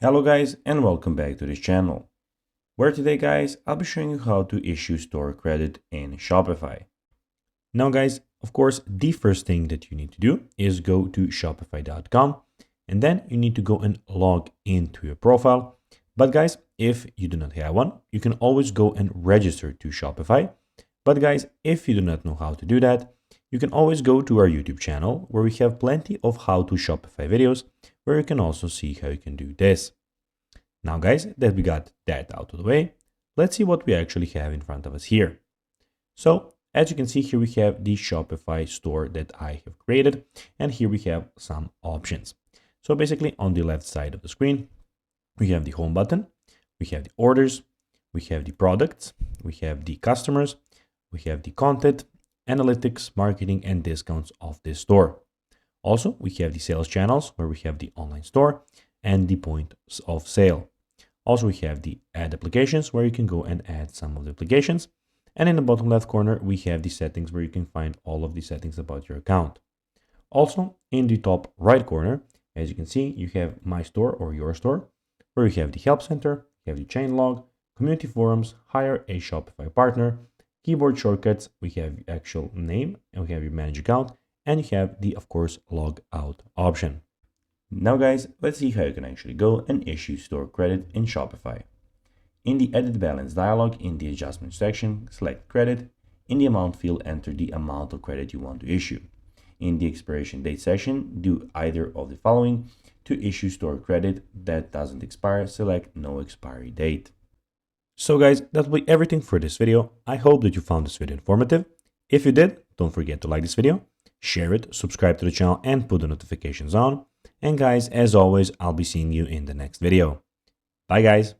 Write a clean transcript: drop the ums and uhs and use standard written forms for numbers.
Hello guys and welcome back to this channel, where today guys I'll be showing you how to issue store credit in Shopify. Now guys, of course the first thing that you need to do is go to shopify.com and then you need to go and log into your profile. But guys, if you do not have one, you can always go and register to Shopify. But guys, if you do not know how to do that, you can always go to our YouTube channel where we have plenty of how to Shopify videos where you can also see how you can do this. Now guys, that we got that out of the way, let's see what we actually have in front of us here. So as you can see here, we have the Shopify store that I have created, and here we have some options. So basically on the left side of the screen, we have the home button, we have the orders, we have the products, we have the customers, we have the content, analytics, marketing, and discounts of this store. Also, we have the sales channels where we have the online store and the points of sale. Also, we have the add applications where you can go and add some of the applications. And in the bottom left corner, we have the settings where you can find all of the settings about your account. Also, in the top right corner, as you can see, you have my store or your store, where you have the help center, you have the chain log, community forums, hire a Shopify partner, keyboard shortcuts, we have the actual name, and we have your manage account, and you have the, of course, log out option. Now guys, let's see how you can actually go and issue store credit in Shopify. In the edit balance dialog, in the adjustment section, select credit. In the amount field, enter the amount of credit you want to issue. In the expiration date section, do either of the following. To issue store credit that doesn't expire, select no expiry date. So guys, that will be everything for this video. I hope that you found this video informative. If you did, don't forget to like this video, share it, subscribe to the channel, and put the notifications on. And guys, as always, I'll be seeing you in the next video. Bye guys.